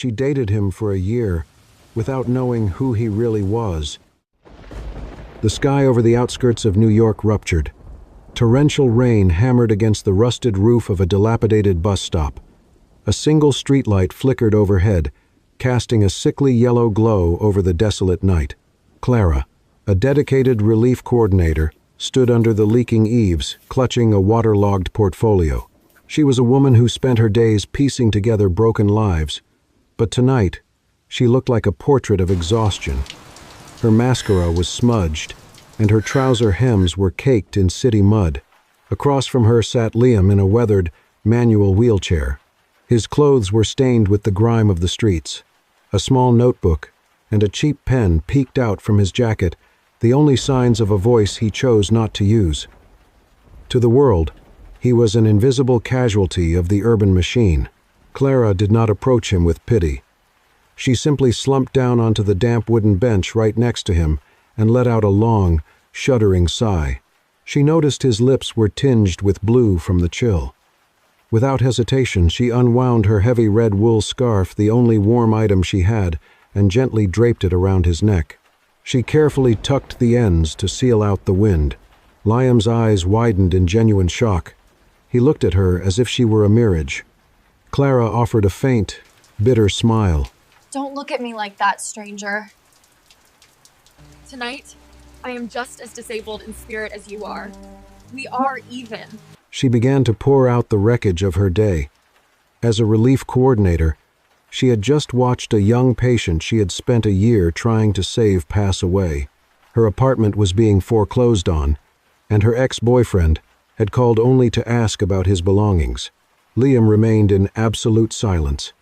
She dated him for a year, without knowing who he really was. The sky over the outskirts of New York ruptured. Torrential rain hammered against the rusted roof of a dilapidated bus stop. A single streetlight flickered overhead, casting a sickly yellow glow over the desolate night. Clara, a dedicated relief coordinator, stood under the leaking eaves, clutching a waterlogged portfolio. She was a woman who spent her days piecing together broken lives, but tonight, she looked like a portrait of exhaustion. Her mascara was smudged, and her trouser hems were caked in city mud. Across from her sat Liam in a weathered, manual wheelchair. His clothes were stained with the grime of the streets. A small notebook and a cheap pen peeked out from his jacket, the only signs of a voice he chose not to use. To the world, he was an invisible casualty of the urban machine. Clara did not approach him with pity. She simply slumped down onto the damp wooden bench right next to him and let out a long, shuddering sigh. She noticed his lips were tinged with blue from the chill. Without hesitation, she unwound her heavy red wool scarf, the only warm item she had, and gently draped it around his neck. She carefully tucked the ends to seal out the wind. Liam's eyes widened in genuine shock. He looked at her as if she were a mirage. Clara offered a faint, bitter smile. Don't look at me like that, stranger. Tonight, I am just as disabled in spirit as you are. We are even. She began to pour out the wreckage of her day. As a relief coordinator, she had just watched a young patient she had spent a year trying to save pass away. Her apartment was being foreclosed on, and her ex-boyfriend had called only to ask about his belongings. Liam remained in absolute silence,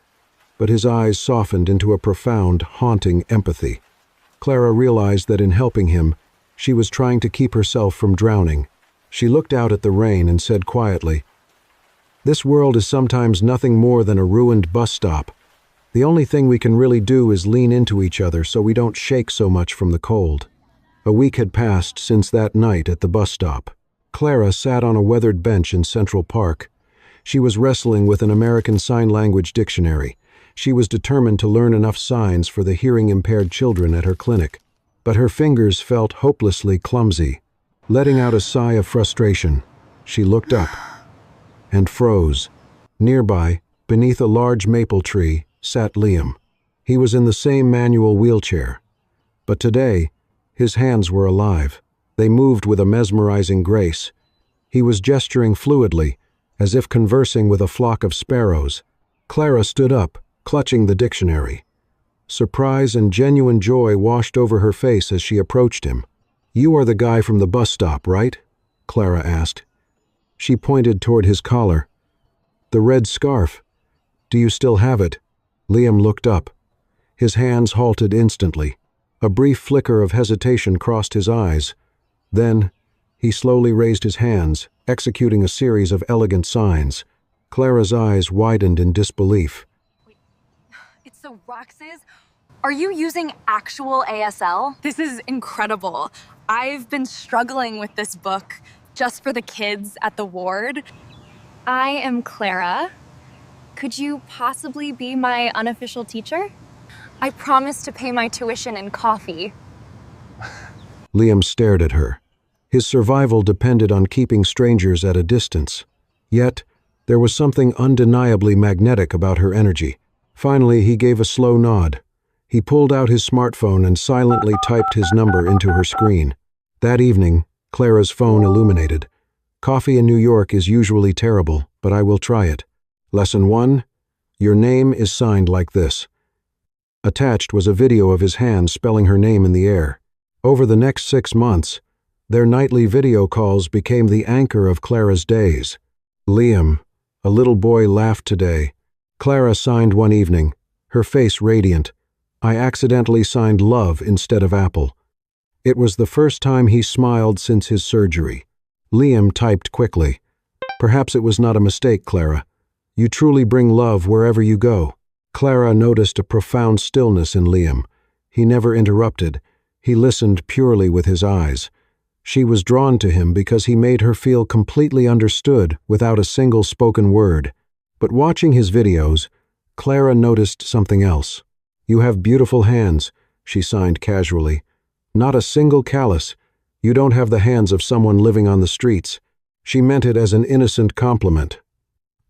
but his eyes softened into a profound, haunting empathy. Clara realized that in helping him, she was trying to keep herself from drowning. She looked out at the rain and said quietly, "This world is sometimes nothing more than a ruined bus stop. The only thing we can really do is lean into each other so we don't shake so much from the cold." A week had passed since that night at the bus stop. Clara sat on a weathered bench in Central Park. She was wrestling with an American Sign Language dictionary. She was determined to learn enough signs for the hearing-impaired children at her clinic. But her fingers felt hopelessly clumsy. Letting out a sigh of frustration, she looked up and froze. Nearby, beneath a large maple tree, sat Liam. He was in the same manual wheelchair. But today, his hands were alive. They moved with a mesmerizing grace. He was gesturing fluidly, as if conversing with a flock of sparrows. Clara stood up, clutching the dictionary. Surprise and genuine joy washed over her face as she approached him. "You are the guy from the bus stop, right?" Clara asked. She pointed toward his collar. "The red scarf. Do you still have it?" Liam looked up. His hands halted instantly. A brief flicker of hesitation crossed his eyes. Then, he slowly raised his hands, executing a series of elegant signs. Clara's eyes widened in disbelief. It's so Rox's. Are you using actual ASL? This is incredible. I've been struggling with this book just for the kids at the ward. I am Clara. Could you possibly be my unofficial teacher? I promise to pay my tuition in coffee. Liam stared at her. His survival depended on keeping strangers at a distance. Yet, there was something undeniably magnetic about her energy. Finally, he gave a slow nod. He pulled out his smartphone and silently typed his number into her screen. That evening, Clara's phone illuminated. "Coffee in New York is usually terrible, but I will try it. Lesson 1, your name is signed like this." Attached was a video of his hand spelling her name in the air. Over the next 6 months, their nightly video calls became the anchor of Clara's days. Liam, a little boy, laughed today. Clara signed one evening, her face radiant. "I accidentally signed love instead of apple." It was the first time he smiled since his surgery. Liam typed quickly. "Perhaps it was not a mistake, Clara. You truly bring love wherever you go." Clara noticed a profound stillness in Liam. He never interrupted. He listened purely with his eyes. She was drawn to him because he made her feel completely understood without a single spoken word. But watching his videos, Clara noticed something else. "You have beautiful hands," she signed casually. "Not a single callus. You don't have the hands of someone living on the streets." She meant it as an innocent compliment.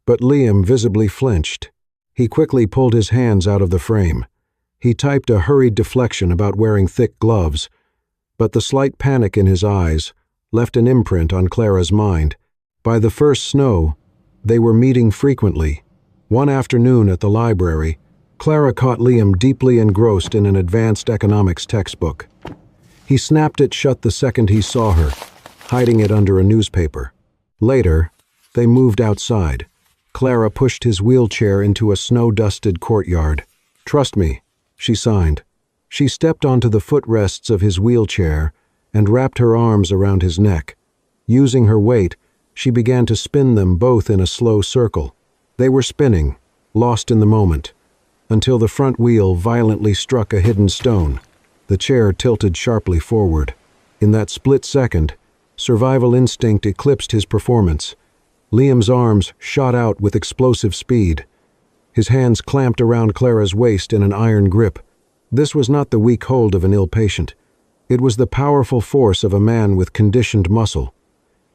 But Liam visibly flinched. He quickly pulled his hands out of the frame. He typed a hurried deflection about wearing thick gloves, but the slight panic in his eyes left an imprint on Clara's mind. By the first snow, they were meeting frequently. One afternoon at the library, Clara caught Liam deeply engrossed in an advanced economics textbook. He snapped it shut the second he saw her, hiding it under a newspaper. Later, they moved outside. Clara pushed his wheelchair into a snow-dusted courtyard. "Trust me," she signed. She stepped onto the footrests of his wheelchair and wrapped her arms around his neck. Using her weight, she began to spin them both in a slow circle. They were spinning, lost in the moment, until the front wheel violently struck a hidden stone. The chair tilted sharply forward. In that split second, survival instinct eclipsed his performance. Liam's arms shot out with explosive speed. His hands clamped around Clara's waist in an iron grip. This was not the weak hold of an ill patient. It was the powerful force of a man with conditioned muscle.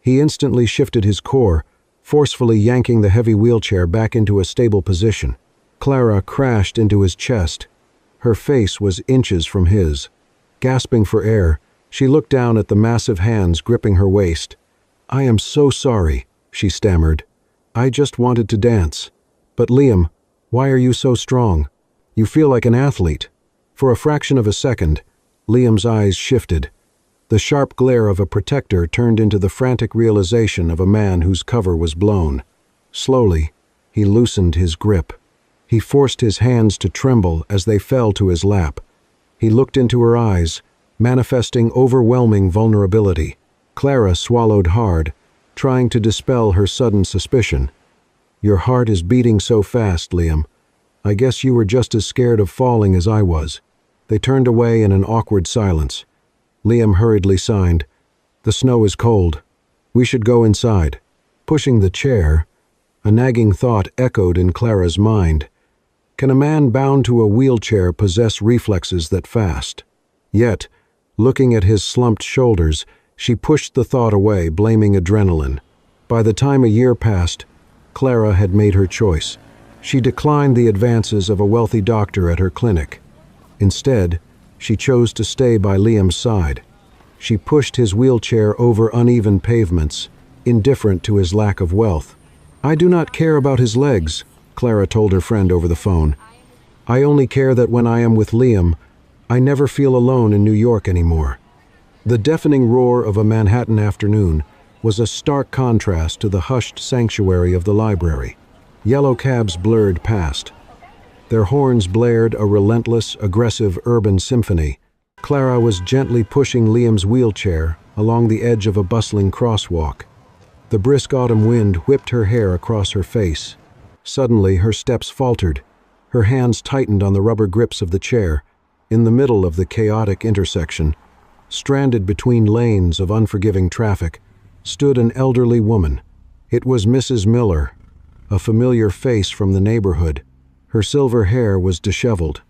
He instantly shifted his core, forcefully yanking the heavy wheelchair back into a stable position. Clara crashed into his chest. Her face was inches from his. Gasping for air, she looked down at the massive hands gripping her waist. "I am so sorry," she stammered. "I just wanted to dance." "But Liam, why are you so strong? You feel like an athlete." For a fraction of a second, Liam's eyes shifted. The sharp glare of a protector turned into the frantic realization of a man whose cover was blown. Slowly, he loosened his grip. He forced his hands to tremble as they fell to his lap. He looked into her eyes, manifesting overwhelming vulnerability. Clara swallowed hard, trying to dispel her sudden suspicion. "Your heart is beating so fast, Liam. I guess you were just as scared of falling as I was." They turned away in an awkward silence. Liam hurriedly signed, "The snow is cold. We should go inside." Pushing the chair, a nagging thought echoed in Clara's mind. Can a man bound to a wheelchair possess reflexes that fast? Yet, looking at his slumped shoulders, she pushed the thought away, blaming adrenaline. By the time a year passed, Clara had made her choice. She declined the advances of a wealthy doctor at her clinic. Instead, she chose to stay by Liam's side. She pushed his wheelchair over uneven pavements, indifferent to his lack of wealth. "I do not care about his legs," Clara told her friend over the phone. "I only care that when I am with Liam, I never feel alone in New York anymore." The deafening roar of a Manhattan afternoon was a stark contrast to the hushed sanctuary of the library. Yellow cabs blurred past. Their horns blared a relentless, aggressive urban symphony. Clara was gently pushing Liam's wheelchair along the edge of a bustling crosswalk. The brisk autumn wind whipped her hair across her face. Suddenly, her steps faltered. Her hands tightened on the rubber grips of the chair. In the middle of the chaotic intersection, stranded between lanes of unforgiving traffic, stood an elderly woman. It was Mrs. Miller, a familiar face from the neighborhood. Her silver hair was disheveled.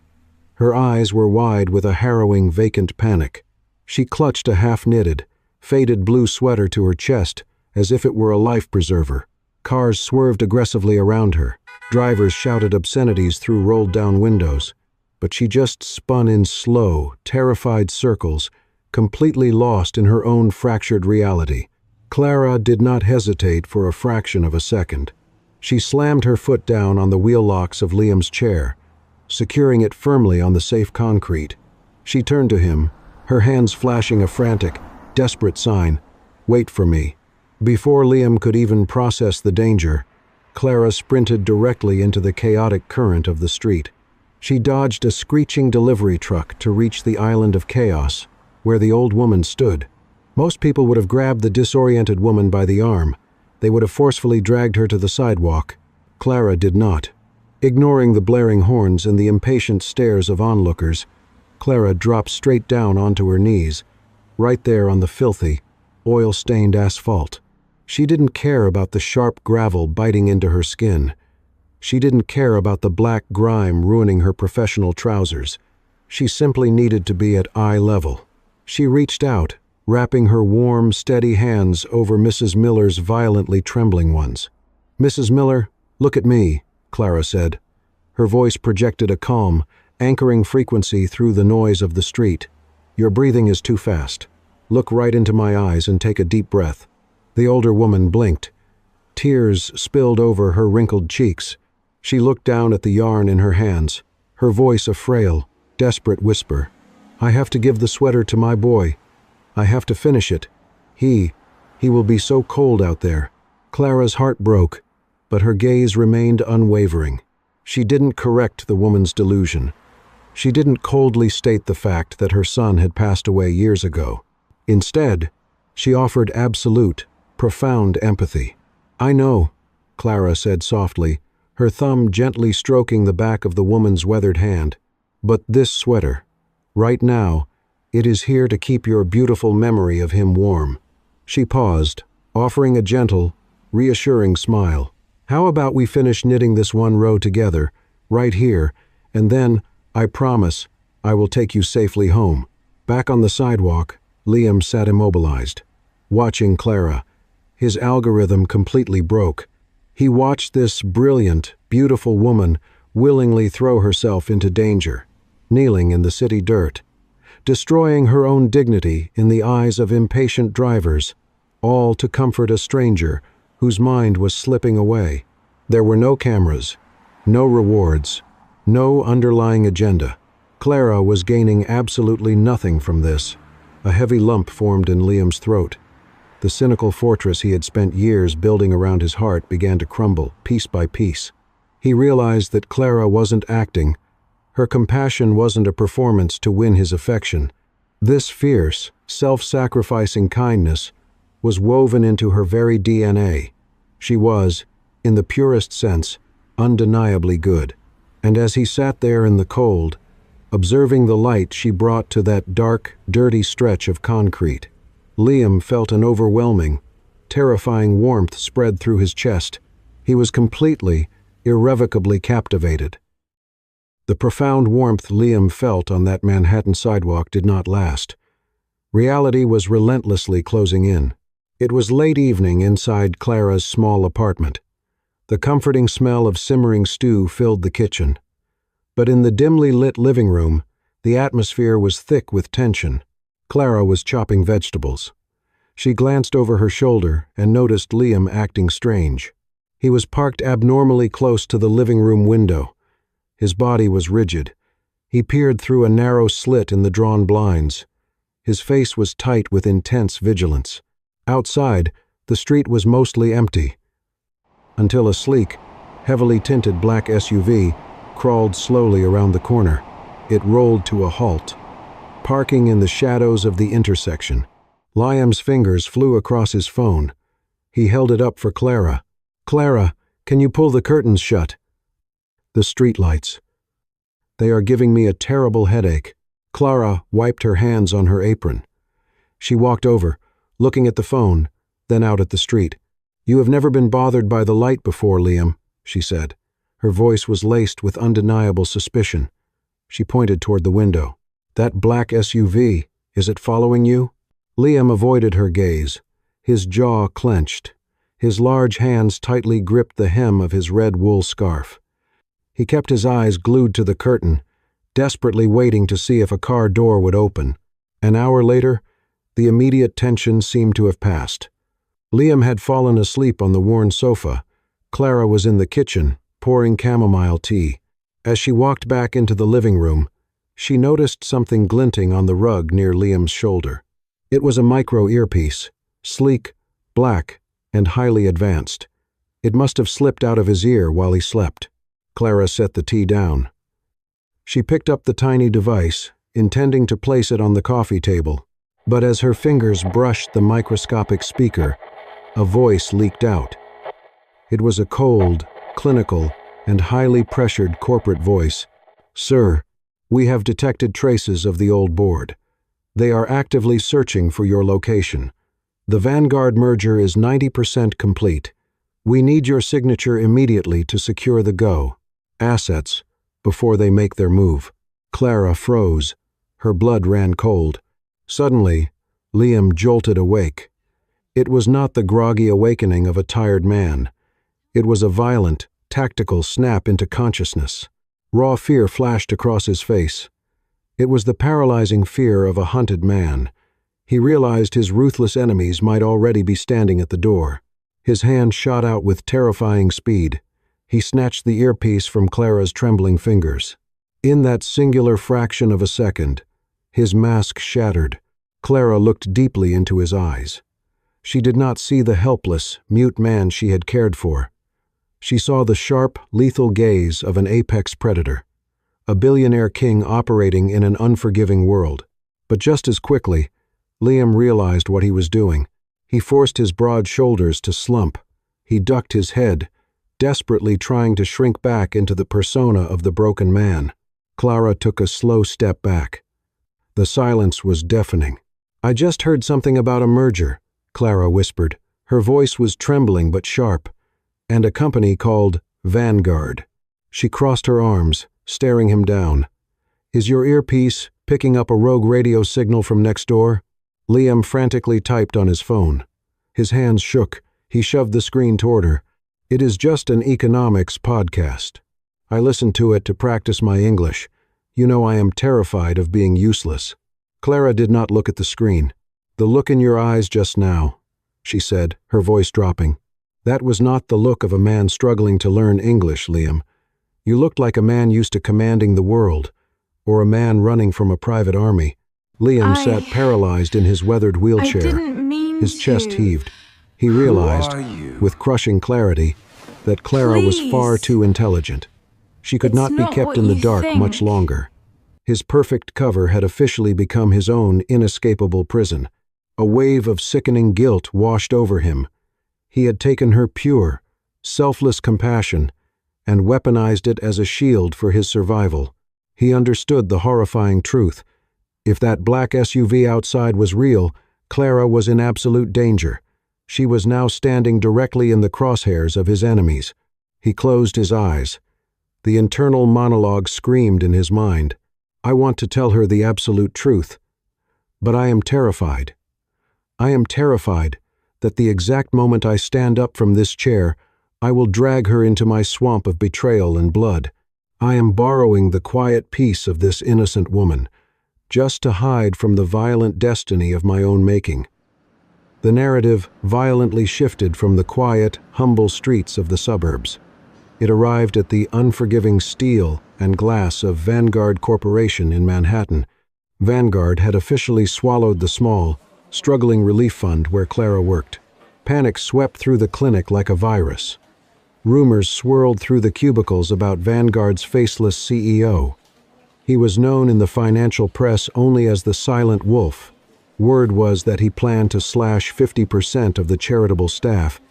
Her eyes were wide with a harrowing, vacant panic. She clutched a half-knitted, faded blue sweater to her chest as if it were a life preserver. Cars swerved aggressively around her. Drivers shouted obscenities through rolled-down windows. But she just spun in slow, terrified circles, completely lost in her own fractured reality. Clara did not hesitate for a fraction of a second. She slammed her foot down on the wheel locks of Liam's chair, securing it firmly on the safe concrete. She turned to him, her hands flashing a frantic, desperate sign, "Wait for me." Before Liam could even process the danger, Clara sprinted directly into the chaotic current of the street. She dodged a screeching delivery truck to reach the island of chaos, where the old woman stood. Most people would have grabbed the disoriented woman by the arm. They would have forcefully dragged her to the sidewalk. Clara did not. Ignoring the blaring horns and the impatient stares of onlookers, Clara dropped straight down onto her knees, right there on the filthy, oil-stained asphalt. She didn't care about the sharp gravel biting into her skin. She didn't care about the black grime ruining her professional trousers. She simply needed to be at eye level. She reached out, wrapping her warm, steady hands over Mrs. Miller's violently trembling ones. "Mrs. Miller, look at me," Clara said. Her voice projected a calm, anchoring frequency through the noise of the street. "Your breathing is too fast. Look right into my eyes and take a deep breath." The older woman blinked. Tears spilled over her wrinkled cheeks. She looked down at the yarn in her hands, her voice a frail, desperate whisper. "I have to give the sweater to my boy. I have to finish it. He will be so cold out there." Clara's heart broke, but her gaze remained unwavering. She didn't correct the woman's delusion. She didn't coldly state the fact that her son had passed away years ago. Instead, she offered absolute, profound empathy. "I know," Clara said softly, her thumb gently stroking the back of the woman's weathered hand. "But this sweater, right now, it is here to keep your beautiful memory of him warm." She paused, offering a gentle, reassuring smile. "How about we finish knitting this one row together, right here, and then, I promise, I will take you safely home." Back on the sidewalk, Liam sat immobilized, watching Clara. His algorithm completely broke. He watched this brilliant, beautiful woman willingly throw herself into danger, kneeling in the city dirt, destroying her own dignity in the eyes of impatient drivers, all to comfort a stranger whose mind was slipping away. There were no cameras, no rewards, no underlying agenda. Clara was gaining absolutely nothing from this. A heavy lump formed in Liam's throat. The cynical fortress he had spent years building around his heart began to crumble, piece by piece. He realized that Clara wasn't acting. Her compassion wasn't a performance to win his affection. This fierce, self-sacrificing kindness was woven into her very DNA. She was, in the purest sense, undeniably good. And as he sat there in the cold, observing the light she brought to that dark, dirty stretch of concrete, Liam felt an overwhelming, terrifying warmth spread through his chest. He was completely, irrevocably captivated. The profound warmth Liam felt on that Manhattan sidewalk did not last. Reality was relentlessly closing in. It was late evening inside Clara's small apartment. The comforting smell of simmering stew filled the kitchen. But in the dimly lit living room, the atmosphere was thick with tension. Clara was chopping vegetables. She glanced over her shoulder and noticed Liam acting strange. He was parked abnormally close to the living room window. His body was rigid. He peered through a narrow slit in the drawn blinds. His face was tight with intense vigilance. Outside, the street was mostly empty, until a sleek, heavily tinted black SUV crawled slowly around the corner. It rolled to a halt, parking in the shadows of the intersection. Liam's fingers flew across his phone. He held it up for Clara. "Clara, can you pull the curtains shut?" The streetlights. "They are giving me a terrible headache." Clara wiped her hands on her apron. She walked over, looking at the phone, then out at the street. "You have never been bothered by the light before, Liam," she said. Her voice was laced with undeniable suspicion. She pointed toward the window. "That black SUV, is it following you?" Liam avoided her gaze. His jaw clenched. His large hands tightly gripped the hem of his red wool scarf. He kept his eyes glued to the curtain, desperately waiting to see if a car door would open. An hour later, the immediate tension seemed to have passed. Liam had fallen asleep on the worn sofa. Clara was in the kitchen, pouring chamomile tea. As she walked back into the living room, she noticed something glinting on the rug near Liam's shoulder. It was a micro earpiece, sleek, black, and highly advanced. It must have slipped out of his ear while he slept. Clara set the tea down. She picked up the tiny device, intending to place it on the coffee table, but as her fingers brushed the microscopic speaker, a voice leaked out. It was a cold, clinical, and highly pressured corporate voice. "Sir, we have detected traces of the old board. They are actively searching for your location. The Vanguard merger is 90% complete. We need your signature immediately to secure the go. Assets, before they make their move. Clara froze. Her blood ran cold. Suddenly, Liam jolted awake. It was not the groggy awakening of a tired man. It was a violent, tactical snap into consciousness. Raw fear flashed across his face. It was the paralyzing fear of a hunted man. He realized his ruthless enemies might already be standing at the door. His hand shot out with terrifying speed. He snatched the earpiece from Clara's trembling fingers. In that singular fraction of a second, his mask shattered. Clara looked deeply into his eyes. She did not see the helpless, mute man she had cared for. She saw the sharp, lethal gaze of an apex predator, a billionaire king operating in an unforgiving world. But just as quickly, Liam realized what he was doing. He forced his broad shoulders to slump. He ducked his head, desperately trying to shrink back into the persona of the broken man. Clara took a slow step back. The silence was deafening. "I just heard something about a merger," Clara whispered. Her voice was trembling but sharp. "And a company called Vanguard." She crossed her arms, staring him down. "Is your earpiece picking up a rogue radio signal from next door?" Liam frantically typed on his phone. His hands shook. He shoved the screen toward her. "It is just an economics podcast. I listen to it to practice my English. You know I am terrified of being useless." Clara did not look at the screen. "The look in your eyes just now," she said, her voice dropping. "That was not the look of a man struggling to learn English, Liam. You looked like a man used to commanding the world, or a man running from a private army." Liam sat paralyzed in his weathered wheelchair. I didn't mean His chest to. heaved. He realized, with crushing clarity, that Clara was far too intelligent. She could not be kept in the dark much longer. His perfect cover had officially become his own inescapable prison. A wave of sickening guilt washed over him. He had taken her pure, selfless compassion and weaponized it as a shield for his survival. He understood the horrifying truth. If that black SUV outside was real, Clara was in absolute danger. She was now standing directly in the crosshairs of his enemies. He closed his eyes. The internal monologue screamed in his mind. "I want to tell her the absolute truth. But I am terrified. I am terrified that the exact moment I stand up from this chair, I will drag her into my swamp of betrayal and blood. I am borrowing the quiet peace of this innocent woman, just to hide from the violent destiny of my own making." The narrative violently shifted from the quiet, humble streets of the suburbs. It arrived at the unforgiving steel and glass of Vanguard Corporation in Manhattan. Vanguard had officially swallowed the small, struggling relief fund where Clara worked. Panic swept through the clinic like a virus. Rumors swirled through the cubicles about Vanguard's faceless CEO. He was known in the financial press only as the Silent Wolf. Word was that he planned to slash 50% of the charitable staff.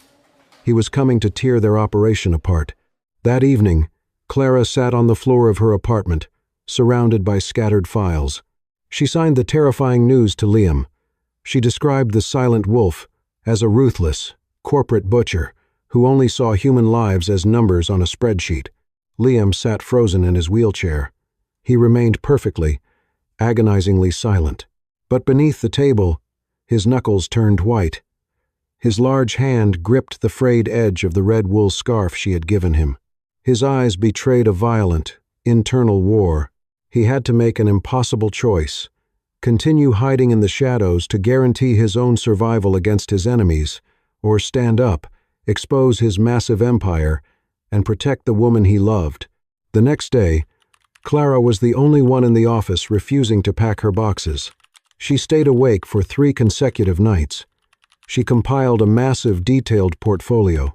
He was coming to tear their operation apart. That evening, Clara sat on the floor of her apartment, surrounded by scattered files. She signed the terrifying news to Liam. She described the Silent Wolf as a ruthless, corporate butcher who only saw human lives as numbers on a spreadsheet. Liam sat frozen in his wheelchair. He remained perfectly, agonizingly silent. But beneath the table, his knuckles turned white. His large hand gripped the frayed edge of the red wool scarf she had given him. His eyes betrayed a violent, internal war. He had to make an impossible choice: continue hiding in the shadows to guarantee his own survival against his enemies, or stand up, expose his massive empire, and protect the woman he loved. The next day, Clara was the only one in the office refusing to pack her boxes. She stayed awake for 3 consecutive nights. She compiled a massive, detailed portfolio.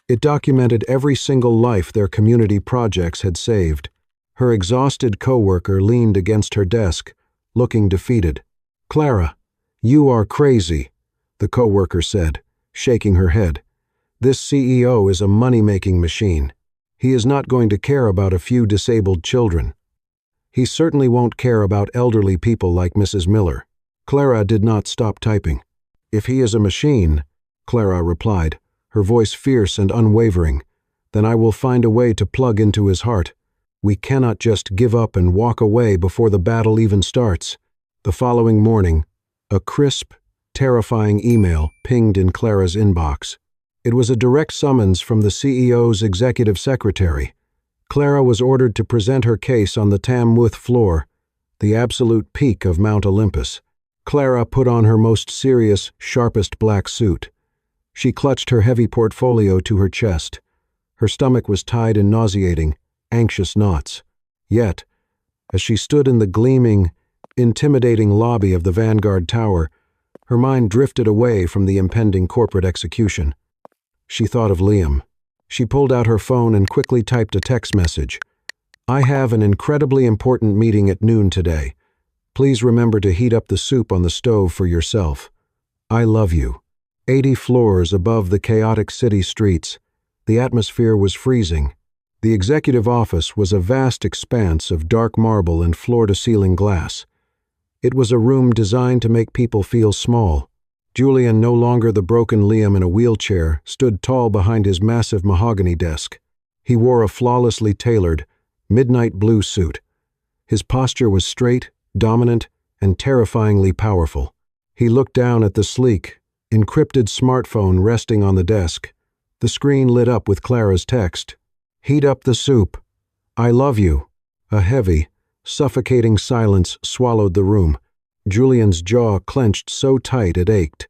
It documented every single life their community projects had saved. Her exhausted coworker leaned against her desk, looking defeated. "Clara, you are crazy," the coworker said, shaking her head. "This CEO is a money-making machine. He is not going to care about a few disabled children. He certainly won't care about elderly people like Mrs. Miller." Clara did not stop typing. "If he is a machine," Clara replied, her voice fierce and unwavering. "Then I will find a way to plug into his heart. We cannot just give up and walk away before the battle even starts." The following morning, a crisp, terrifying email pinged in Clara's inbox. It was a direct summons from the CEO's executive secretary. Clara was ordered to present her case on the Tamworth floor, the absolute peak of Mount Olympus. Clara put on her most serious, sharpest black suit. She clutched her heavy portfolio to her chest. Her stomach was tied in nauseating, anxious knots. Yet, as she stood in the gleaming, intimidating lobby of the Vanguard Tower, her mind drifted away from the impending corporate execution. She thought of Liam. She pulled out her phone and quickly typed a text message. "I have an incredibly important meeting at noon today. Please remember to heat up the soup on the stove for yourself. I love you." 80 floors above the chaotic city streets, the atmosphere was freezing. The executive office was a vast expanse of dark marble and floor-to-ceiling glass. It was a room designed to make people feel small. Julian, no longer the broken Liam in a wheelchair, stood tall behind his massive mahogany desk. He wore a flawlessly tailored, midnight blue suit. His posture was straight, dominant, and terrifyingly powerful. He looked down at the sleek, encrypted smartphone resting on the desk. The screen lit up with Clara's text. "Heat up the soup. I love you." A heavy, suffocating silence swallowed the room. Julian's jaw clenched so tight it ached.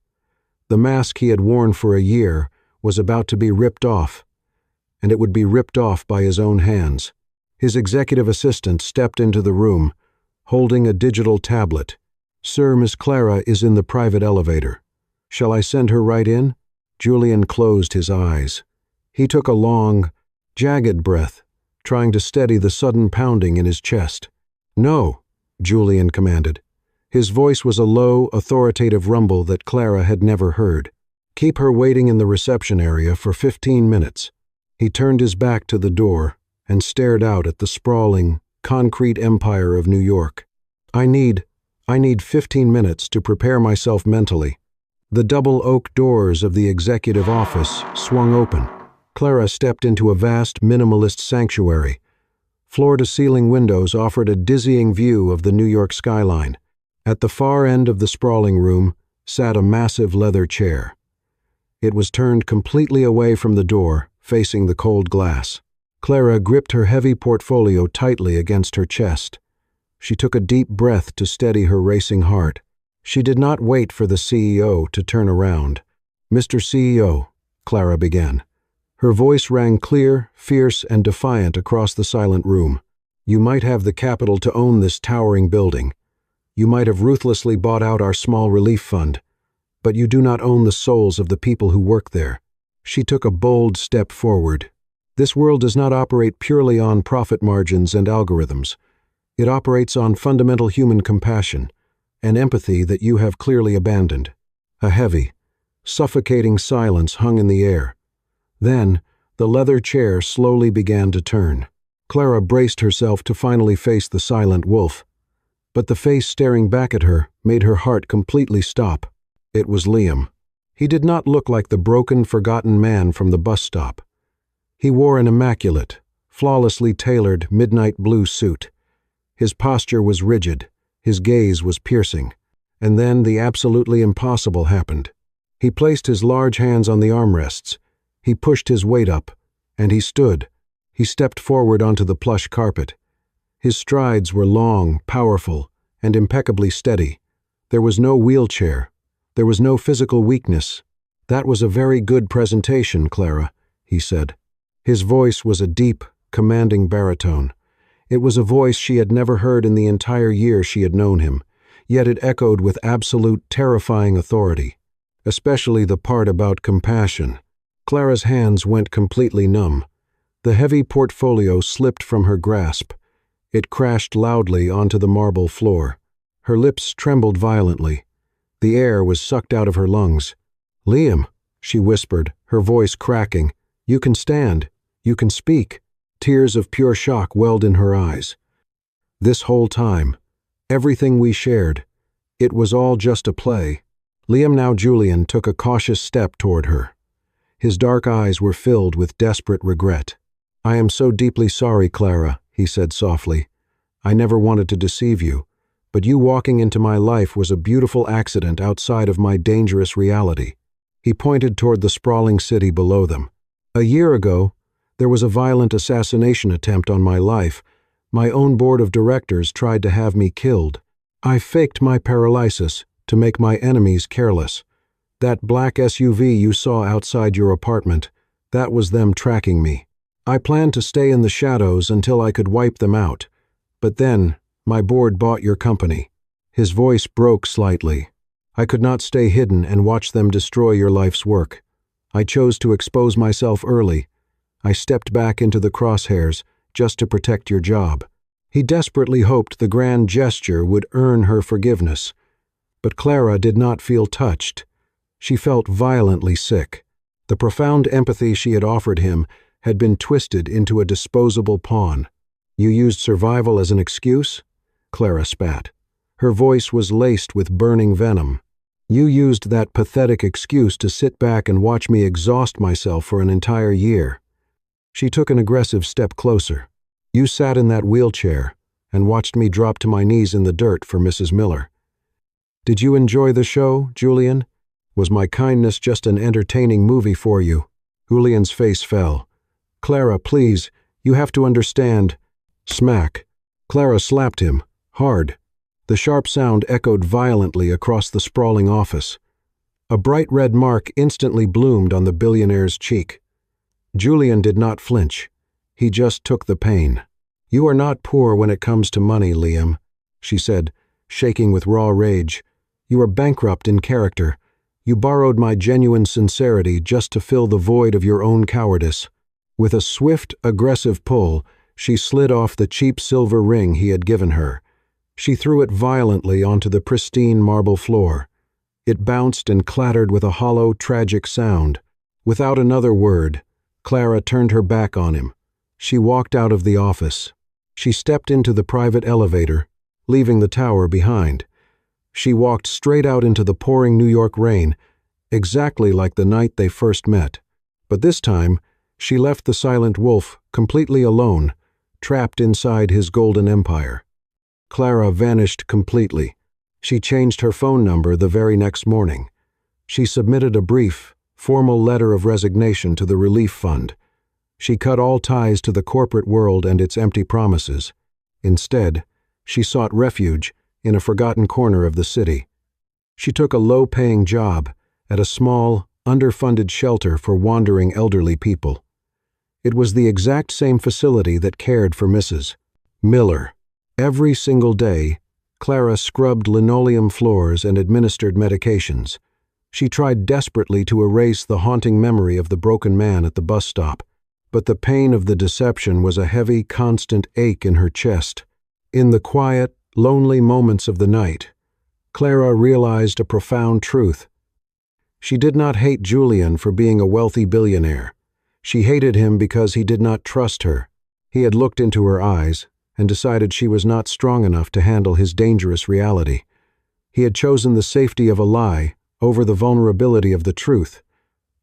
The mask he had worn for a year was about to be ripped off, and it would be ripped off by his own hands. His executive assistant stepped into the room, holding a digital tablet. "Sir, Miss Clara is in the private elevator. Shall I send her right in?" Julian closed his eyes. He took a long, jagged breath, trying to steady the sudden pounding in his chest. "No," Julian commanded. His voice was a low, authoritative rumble that Clara had never heard. "Keep her waiting in the reception area for 15 minutes. He turned his back to the door and stared out at the sprawling, concrete empire of New York. I need 15 minutes to prepare myself mentally." The double oak doors of the executive office swung open. Clara stepped into a vast, minimalist sanctuary. Floor-to-ceiling windows offered a dizzying view of the New York skyline. At the far end of the sprawling room sat a massive leather chair. It was turned completely away from the door, facing the cold glass. Clara gripped her heavy portfolio tightly against her chest. She took a deep breath to steady her racing heart. She did not wait for the CEO to turn around. "Mr. CEO," Clara began. Her voice rang clear, fierce, and defiant across the silent room. "You might have the capital to own this towering building. You might have ruthlessly bought out our small relief fund, but you do not own the souls of the people who work there." She took a bold step forward. "This world does not operate purely on profit margins and algorithms. It operates on fundamental human compassion, and empathy that you have clearly abandoned." A heavy, suffocating silence hung in the air. Then, the leather chair slowly began to turn. Clara braced herself to finally face the silent wolf. But the face staring back at her made her heart completely stop. It was Liam. He did not look like the broken, forgotten man from the bus stop. He wore an immaculate, flawlessly tailored midnight blue suit. His posture was rigid, his gaze was piercing. And then the absolutely impossible happened. He placed his large hands on the armrests. He pushed his weight up, and he stood. He stepped forward onto the plush carpet. His strides were long, powerful, and impeccably steady. There was no wheelchair. There was no physical weakness. "That was a very good presentation, Clara," he said. His voice was a deep, commanding baritone. It was a voice she had never heard in the entire year she had known him, yet it echoed with absolute, terrifying authority, especially the part about compassion. Clara's hands went completely numb. The heavy portfolio slipped from her grasp. It crashed loudly onto the marble floor. Her lips trembled violently. The air was sucked out of her lungs. "Liam," she whispered, her voice cracking, "you can stand. You can speak." Tears of pure shock welled in her eyes. This whole time, everything we shared, it was all just a play. Liam, now Julian, took a cautious step toward her. His dark eyes were filled with desperate regret. "I am so deeply sorry, Clara," he said softly. "I never wanted to deceive you, but you walking into my life was a beautiful accident outside of my dangerous reality." He pointed toward the sprawling city below them. "A year ago, there was a violent assassination attempt on my life. My own board of directors tried to have me killed. I faked my paralysis to make my enemies careless. That black SUV you saw outside your apartment, that was them tracking me. I planned to stay in the shadows until I could wipe them out. But then, my board bought your company." His voice broke slightly. "I could not stay hidden and watch them destroy your life's work. I chose to expose myself early. I stepped back into the crosshairs just to protect your job." He desperately hoped the grand gesture would earn her forgiveness. But Clara did not feel touched. She felt violently sick. The profound empathy she had offered him had been twisted into a disposable pawn. "You used survival as an excuse?" Clara spat. Her voice was laced with burning venom. "You used that pathetic excuse to sit back and watch me exhaust myself for an entire year." She took an aggressive step closer. "You sat in that wheelchair and watched me drop to my knees in the dirt for Mrs. Miller. Did you enjoy the show, Julian? Was my kindness just an entertaining movie for you?" Julian's face fell. "Clara, please, you have to understand." Smack. Clara slapped him, hard. The sharp sound echoed violently across the sprawling office. A bright red mark instantly bloomed on the billionaire's cheek. Julian did not flinch. He just took the pain. "You are not poor when it comes to money, Liam," she said, shaking with raw rage. "You are bankrupt in character. You borrowed my genuine sincerity just to fill the void of your own cowardice." With a swift, aggressive pull, she slid off the cheap silver ring he had given her. She threw it violently onto the pristine marble floor. It bounced and clattered with a hollow, tragic sound. Without another word, Clara turned her back on him. She walked out of the office. She stepped into the private elevator, leaving the tower behind. She walked straight out into the pouring New York rain, exactly like the night they first met. But this time, she left the silent wolf completely alone, trapped inside his golden empire. Clara vanished completely. She changed her phone number the very next morning. She submitted a brief, formal letter of resignation to the relief fund. She cut all ties to the corporate world and its empty promises. Instead, she sought refuge in a forgotten corner of the city. She took a low-paying job at a small, underfunded shelter for wandering elderly people. It was the exact same facility that cared for Mrs. Miller. Every single day, Clara scrubbed linoleum floors and administered medications. She tried desperately to erase the haunting memory of the broken man at the bus stop, but the pain of the deception was a heavy, constant ache in her chest. In the quiet, lonely moments of the night, Clara realized a profound truth. She did not hate Julian for being a wealthy billionaire. She hated him because he did not trust her. He had looked into her eyes and decided she was not strong enough to handle his dangerous reality. He had chosen the safety of a lie over the vulnerability of the truth,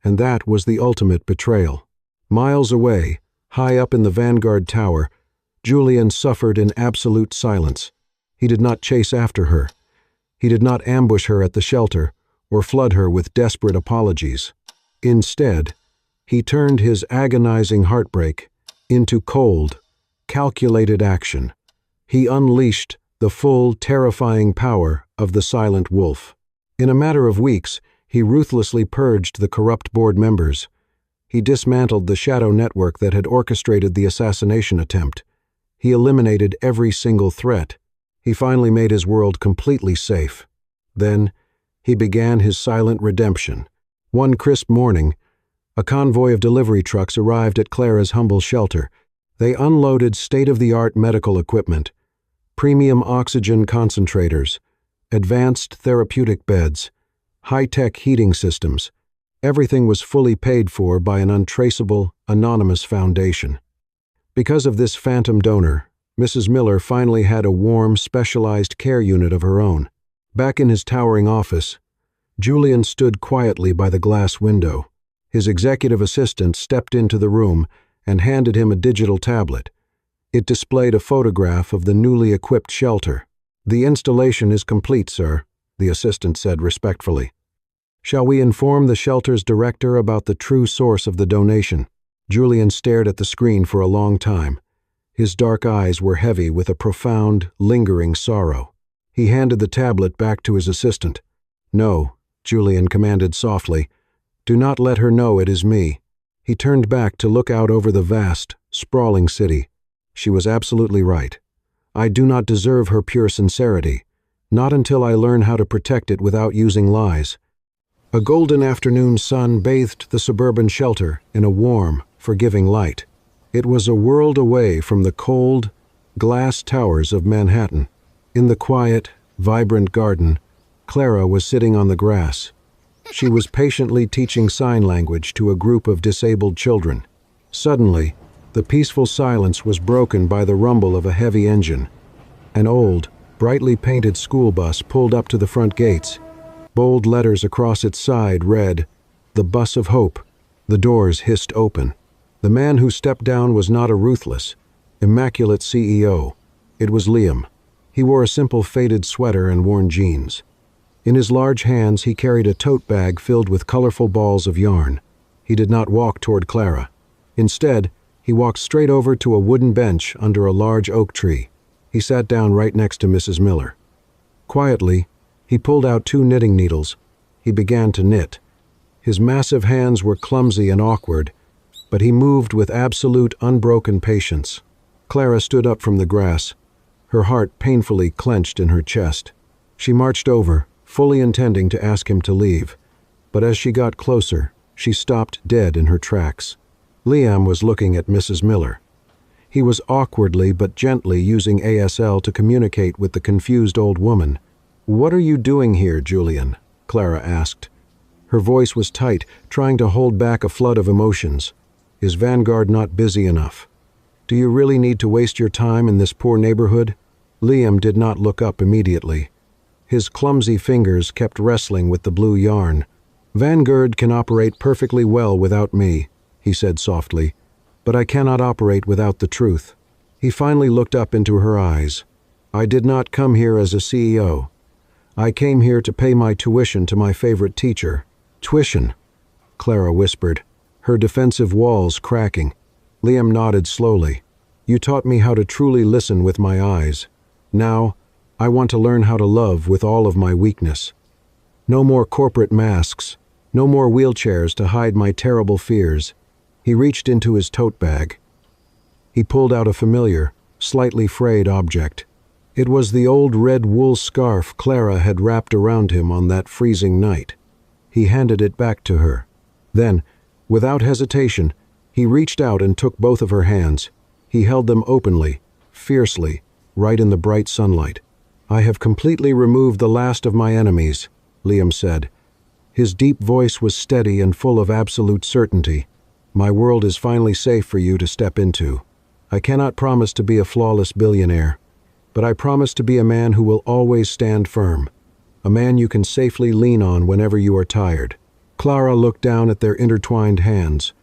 and that was the ultimate betrayal. Miles away, high up in the Vanguard Tower, Julian suffered in absolute silence. He did not chase after her. He did not ambush her at the shelter or flood her with desperate apologies. Instead, he turned his agonizing heartbreak into cold, calculated action. He unleashed the full, terrifying power of the silent wolf. In a matter of weeks, he ruthlessly purged the corrupt board members. He dismantled the shadow network that had orchestrated the assassination attempt. He eliminated every single threat. He finally made his world completely safe. Then, he began his silent redemption. One crisp morning, a convoy of delivery trucks arrived at Clara's humble shelter. They unloaded state-of-the-art medical equipment, premium oxygen concentrators, advanced therapeutic beds, high-tech heating systems. Everything was fully paid for by an untraceable, anonymous foundation. Because of this phantom donor, Mrs. Miller finally had a warm, specialized care unit of her own. Back in his towering office, Julian stood quietly by the glass window. His executive assistant stepped into the room and handed him a digital tablet. It displayed a photograph of the newly equipped shelter. "The installation is complete, sir," the assistant said respectfully. "Shall we inform the shelter's director about the true source of the donation?" Julian stared at the screen for a long time. His dark eyes were heavy with a profound, lingering sorrow. He handed the tablet back to his assistant. "No," Julian commanded softly. "Do not let her know it is me." He turned back to look out over the vast, sprawling city. She was absolutely right. I do not deserve her pure sincerity, not until I learn how to protect it without using lies. A golden afternoon sun bathed the suburban shelter in a warm, forgiving light. It was a world away from the cold, glass towers of Manhattan. In the quiet, vibrant garden, Clara was sitting on the grass. She was patiently teaching sign language to a group of disabled children. Suddenly, the peaceful silence was broken by the rumble of a heavy engine. An old, brightly painted school bus pulled up to the front gates. Bold letters across its side read, "The Bus of Hope." The doors hissed open. The man who stepped down was not a ruthless, immaculate CEO. It was Liam. He wore a simple faded sweater and worn jeans. In his large hands he carried a tote bag filled with colorful balls of yarn. He did not walk toward Clara. Instead, he walked straight over to a wooden bench under a large oak tree. He sat down right next to Mrs. Miller. Quietly, he pulled out 2 knitting needles. He began to knit. His massive hands were clumsy and awkward, but he moved with absolute, unbroken patience. Clara stood up from the grass, her heart painfully clenched in her chest. She marched over, fully intending to ask him to leave, but as she got closer, she stopped dead in her tracks. Liam was looking at Mrs. Miller. He was awkwardly but gently using ASL to communicate with the confused old woman. "What are you doing here, Julian?" Clara asked. Her voice was tight, trying to hold back a flood of emotions. Is Vanguard not busy enough? Do you really need to waste your time in this poor neighborhood? Liam did not look up immediately. His clumsy fingers kept wrestling with the blue yarn. "Vanguard can operate perfectly well without me," he said softly, "but I cannot operate without the truth." He finally looked up into her eyes. "I did not come here as a CEO. I came here to pay my tuition to my favorite teacher." "Tuition," Clara whispered, her defensive walls cracking. Liam nodded slowly. "You taught me how to truly listen with my eyes. Now, I want to learn how to love with all of my weakness. No more corporate masks, no more wheelchairs to hide my terrible fears." He reached into his tote bag. He pulled out a familiar, slightly frayed object. It was the old red wool scarf Clara had wrapped around him on that freezing night. He handed it back to her. Then, without hesitation, he reached out and took both of her hands. He held them openly, fiercely, right in the bright sunlight. "I have completely removed the last of my enemies," Liam said. His deep voice was steady and full of absolute certainty. "My world is finally safe for you to step into. I cannot promise to be a flawless billionaire, but I promise to be a man who will always stand firm, a man you can safely lean on whenever you are tired." Clara looked down at their intertwined hands.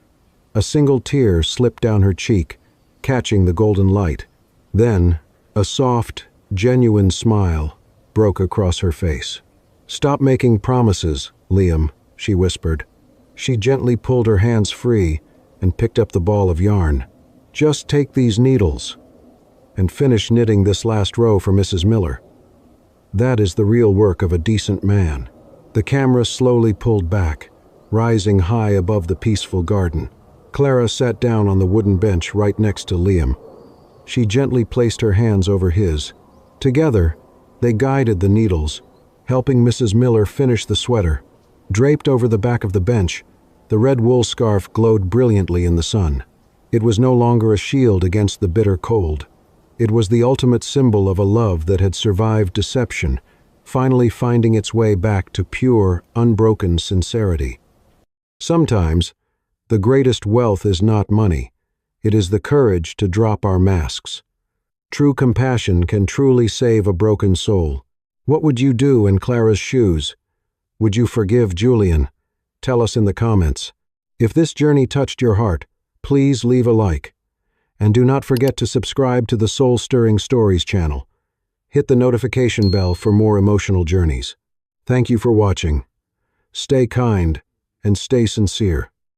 A single tear slipped down her cheek, catching the golden light. Then, a soft, genuine smile broke across her face. "Stop making promises, Liam," she whispered. She gently pulled her hands free and picked up the ball of yarn. "Just take these needles and finish knitting this last row for Mrs. Miller. That is the real work of a decent man." The camera slowly pulled back, rising high above the peaceful garden. Clara sat down on the wooden bench right next to Liam. She gently placed her hands over his. Together, they guided the needles, helping Mrs. Miller finish the sweater. Draped over the back of the bench, the red wool scarf glowed brilliantly in the sun. It was no longer a shield against the bitter cold. It was the ultimate symbol of a love that had survived deception, finally finding its way back to pure, unbroken sincerity. Sometimes, the greatest wealth is not money. It is the courage to drop our masks. True compassion can truly save a broken soul. What would you do in Clara's shoes? Would you forgive Julian? Tell us in the comments. If this journey touched your heart, please leave a like. And do not forget to subscribe to the Soul Stirring Stories channel. Hit the notification bell for more emotional journeys. Thank you for watching. Stay kind and stay sincere.